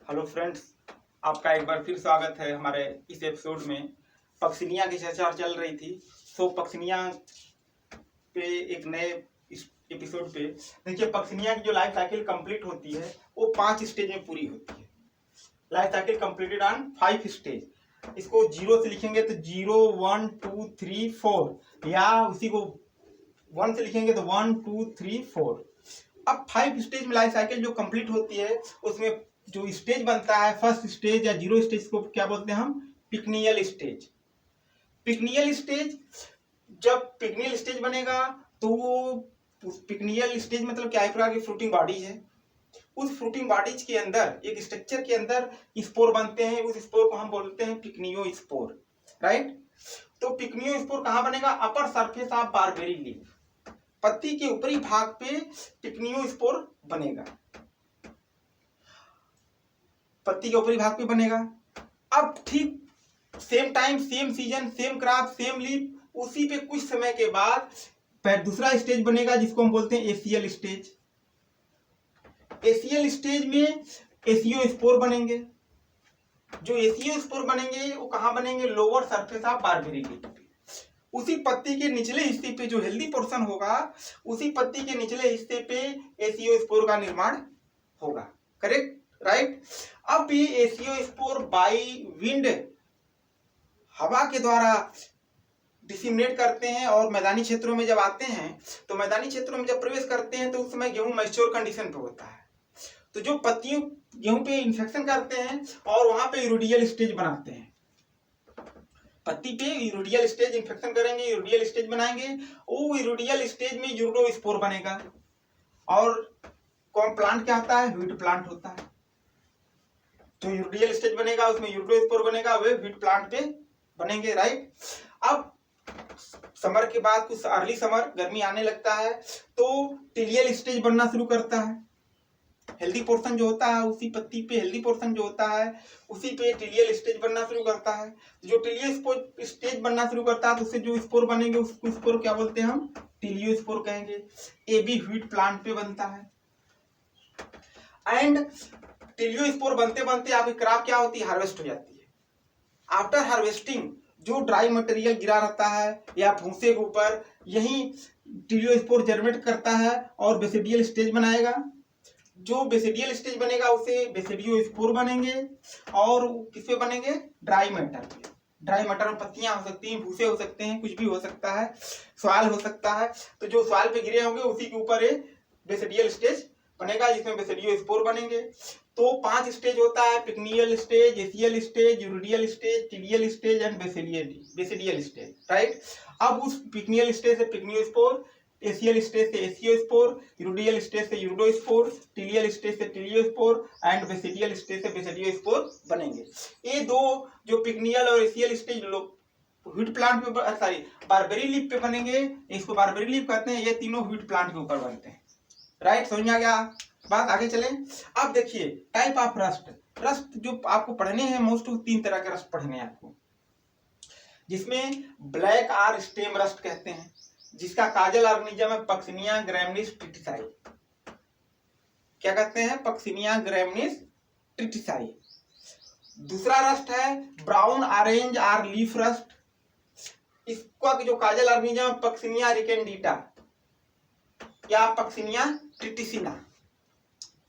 Hello friends, आपका एक बार फिर स्वागत है हमारे इस एपिसोड में। पक्सिनिया की चर्चा चल रही थी, सो पक्सिनिया पे एक नए इस एपिसोड पे देखिए। पक्सिनिया की जो लाइफ साइकिल कंप्लीट होती है वो 5 स्टेज में पूरी होती है। Life cycle completed on 5 stage. इसको जीरो से लिखेंगे तो 0 1 2 3 4, या उसी को 1 से लिखेंगे तो 1 2 3 4। अब 5 स्टेज में लाइफ साइकिल जो कंप्लीट होती है उसमें जो स्टेज बनता है, फर्स्ट स्टेज या जीरो स्टेज को क्या बोलते हैं हम? पिक्नियल स्टेज। पिक्नियल स्टेज, जब पिक्नियल स्टेज बनेगा तो वो पिक्नियल स्टेज मतलब क्या, एक प्रकार की फ्रूटिंग बॉडीज है। उस फ्रूटिंग बॉडीज के अंदर एक स्ट्रक्चर के अंदर स्पोर बनते हैं। उस स्पोर को हम बोलते हैं पिक्नियो स्पोर, राइट। तो पिक्नियो स्पोर कहाँ बनेगा? Upper surface of barberry leaf, पत्ती के ऊपरी भाग पे पिक्नियो स्पोर बनेगा। पत्ती के ऊपरी भाग पे बनेगा। अब ठीक same time, same season, same crop, same leaf, उसी पे कुछ समय के बाद फिर दूसरा स्टेज बनेगा जिसको हम बोलते हैं एसीएल स्टेज। एसीएल स्टेज में एसीओ स्पोर बनेंगे। जो एसीओ स्पोर बनेंगे वो कहाँ बनेंगे? Lower surface of barberry leaf पे। उसी पत्ती के निचले हिस्से पे जो हेल्दी पोर्शन होगा, उसी पत्ती के निचले हिस्से पे एसीओ स्पोर का निर्माण होगा। Correct, right. अब ये एसीओ स्पोर बाई विंड, हवा के द्वारा डिसिमिनेट करते हैं और मैदानी क्षेत्रों में जब आते हैं तो मैदानी क्षेत्रों में जब प्रवेश करते हैं तो उस समय गेहूं मैच्योर कंडीशन पे होता है। तो जो पत्तियों गेहूं पे इंफेक्शन करते हैं और वहां पे यूरोडियल स्टेज बनाते हैं। पत्ती पे यूरोडियल स्टेज इंफेक्शन करेंगे, यूरोडियल स्टेज बनाएंगे। वो यूरोडियल स्टेज में यूरो स्पोर बनेगा। और कौन प्लांट क्या होता है? व्हीट प्लांट होता है। जो यूरोडियल स्टेज बनेगा उसमें यूरो स्पोर बनेगा, वे व्हीट प्लांट पे बनेंगे, राइट। अब समर के बाद कुछ अर्ली समर, गर्मी आने लगता है तो टिलियल स्टेज बनना शुरू करता है। हेल्दी पोर्शन जो होता है उसी पत्ती पे, हेल्दी पोर्शन जो होता है उसी पे टिलियल स्टेज बनना शुरू करता है। जो टिलियल स्टेज बनना शुरू करता है तो उससे जो स्पोर बनेंगे उसको स्पोर क्या बोलते हैं हम? टिलियो स्पोर कहेंगे। ये भी व्हीट प्लांट पे बनता है। एंड टिलियो स्पोर बनते बनते आपकी क्रॉप क्या होती है? हार्वेस्ट हो जाती है। आफ्टर हार्वेस्टिंग जो ड्राई मटेरियल गिरा रहता है या भूसे के ऊपर, यही टिलियो स्पोर जर्मेट करता है और बेसिडियल स्टेज बनाएगा। जो बेसिडियल स्टेज बनेगा उसे बेसिडियो स्पोर बनेंगे। और किस पे बनेंगे? ड्राई मैटर पे। ड्राई मैटर में पत्तियां हो सकती हैं, भूसे हो सकते हैं, कुछ भी हो सकता है, सॉइल हो सकता है। तो जो सॉइल पे गिरे होंगे उसी के ऊपर बेसिडियल स्टेज बनेगा जिसमें बेसिडियो स्पोर बनेंगे। तो 5 स्टेज होता है: pycnial stage, aecial stage, uredial stage, telial stage and basidial stage, right. अब उस पिक्नियल स्टेज से पिक्नियो स्पोर, एसीएल स्टेज से एसीओ स्पोर, यूरोडियल स्टेज से यूरोडो स्पोर, टिलियल स्टेज से teliospore and basidial stage से basidiospore बनेंगे। ये दो जो पिक्नियल और एसीएल स्टेज व्हीट प्लांट पे, सॉरी, बारबेरी लीफ पे बनेंगे, इसको बारबेरी लीफ कहते हैं। ये तीनों व्हीट प्लांट के ऊपर बनते हैं, राइट। समझ में आ गया बात? आगे चलें। अब देखिए टाइप ऑफ रस्ट। रस्ट जो आपको पढ़ने हैं मोस्ट, 3 तरह के रस्ट पढ़ने हैं आपको, जिसमें ब्लैक आर स्टेम रस्ट कहते हैं, जिसका काजल ऑर्गेनिज्म है पक्सिनिया ग्रैमिनीस ट्रिटिसाई। क्या कहते हैं? Puccinia graminis tritici. दूसरा रस्ट है brown orange or leaf rust. इसका जो काजल ऑर्गेनिज्म है पक्सिनिया रिकेंडिटा या पक्सिनिया ट्रिटिसिना।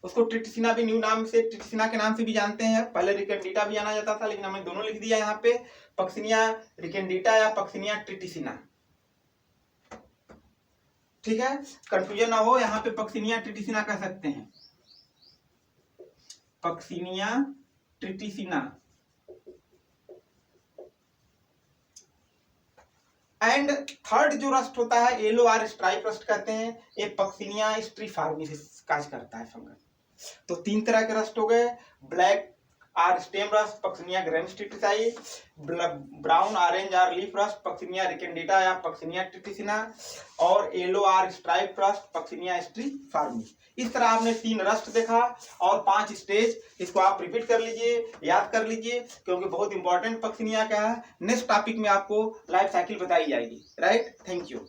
उसको ट्रिटिसिना भी न्यू नाम से, ट्रिटिसिना के नाम से भी जानते हैं। पहले रिकेंडिटा भी जाना जाता था, लेकिन हमने दोनों लिख दिया यहाँ पे, पक्सिनिया रिकेंडिटा या पक्सिनिया ट्रिटिसिना। ठीक है, कंफ्यूजन ना हो, यहाँ पे पक्सिनिया ट्रिटिसिना कह सकते हैं, पक्सिनिया ट्रिटिसिना। एंड थर्ड जो रस्ट होता है येलो आर स्ट्राइप रस्ट कहते हैं। ये पक्सिनिया स्ट्रीफॉर्मिस काज करता है फंगस। तो 3 तरह के रस्ट हो गए: black or stem rust Puccinia graminis tritici, brown orange or leaf rust Puccinia recondita या पक्सिनिया ट्रिटिसिना, और yellow or stripe rust Puccinia striiformis. इस तरह आपने 3 रस्ट देखा और 5 स्टेज। इसको आप रिपीट कर लीजिए, याद कर लीजिए, क्योंकि बहुत इंपॉर्टेंट पक्सिनिया का है। नेक्स्ट टॉपिक में आपको लाइफ साइकिल बताई जाएगी, राइट। Thank you.